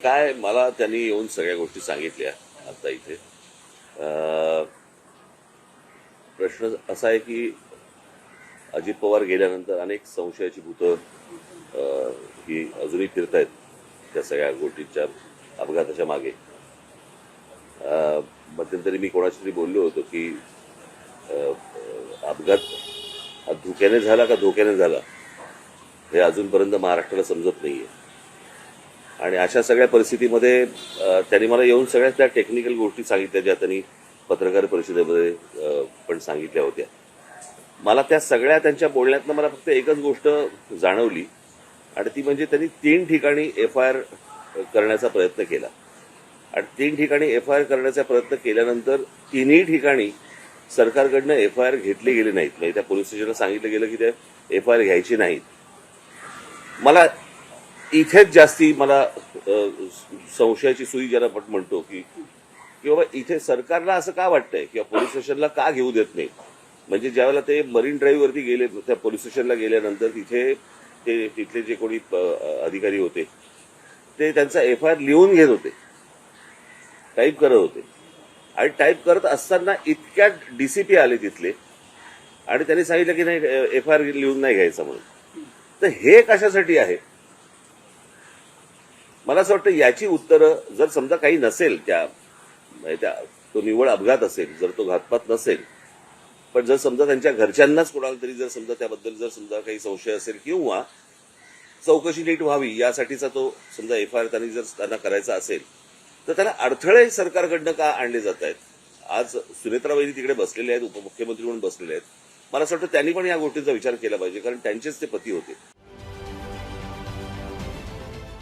काय मला त्यांनी येऊन सगळ्या गोष्टी सांगितल्या आता इथे. प्रश्न असा आहे की अजित पवार गेल्यानंतर अनेक संशयाची भूतं ही अजूनही फिरतायत त्या सगळ्या गोष्टींच्या अपघाताच्या मागे. मध्यंतरी मी कोणाशी तरी बोललो होतो की अपघात हा धुक्याने झाला का धोक्याने झाला हे अजूनपर्यंत महाराष्ट्राला समजत नाहीये. आणि अशा सगळ्या परिस्थितीमध्ये त्यांनी मला येऊन सगळ्या त्या टेक्निकल गोष्टी सांगितल्या ज्या त्यांनी पत्रकार परिषदेमध्ये पण सांगितल्या होत्या. मला त्या सगळ्या त्यांच्या बोलण्यातनं मला फक्त एकच गोष्ट जाणवली आणि ती म्हणजे त्यांनी 3 ठिकाणी FIR करण्याचा प्रयत्न केला आणि 3 ठिकाणी FIR करण्याचा प्रयत्न केल्यानंतर 3ही ठिकाणी सरकारकडनं FIR घेतले गेले नाहीत. म्हणजे त्या पोलीस स्टेशनला सांगितलं गेलं की ते FIR घ्यायची नाहीत. मला इथेच जास्ती मला संशयाची सुई ज्याला आपण म्हणतो की बाबा इथे सरकारला असं का वाटतंय किंवा पोलीस स्टेशनला का घेऊ देत नाही. म्हणजे ज्यावेळेला ते मरीन ड्राईव्ह वरती गेले त्या पोलीस स्टेशनला गेल्यानंतर तिथले जे कोणी अधिकारी होते ते त्यांचा FIR लिहून घेत होते, टाईप करत होते आणि टाईप करत असताना इतक्यात DCP आले तिथले आणि त्यांनी सांगितलं की नाही FIR लिहून नाही घ्यायचा म्हणून. तर हे कशासाठी आहे मला असं वाटतं याची उत्तरं जर समजा काही नसेल तो निव्वळ अपघात असेल, जर तो घातपात नसेल, पण जर समजा त्यांच्या घरच्यांनाच कोणाला तरी जर समजा त्याबद्दल जर समजा काही संशय असेल किंवा चौकशी नीट व्हावी यासाठीचा तो समजा FIR त्यांना करायचा असेल तर त्याला अडथळे सरकारकडनं का आणले जात आहेत. आज सुनेत्राबाई तिकडे बसलेले आहेत, उपमुख्यमंत्री म्हणून बसलेले आहेत. मला असं वाटतं त्यांनी पण या गोष्टींचा विचार केला पाहिजे कारण त्यांचेच ते पती होते.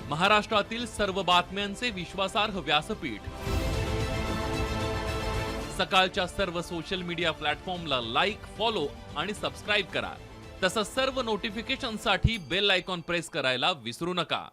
महाराष्ट्रातील सर्व बातम्यांचे विश्वासार्ह व्यासपीठ सकाळच्या सर्व सोशल मीडिया प्लॅटफॉर्मला लाईक, फॉलो आणि सबस्क्राईब करा. तसंच सर्व नोटिफिकेशनसाठी बेल आयकॉन प्रेस करायला विसरू नका.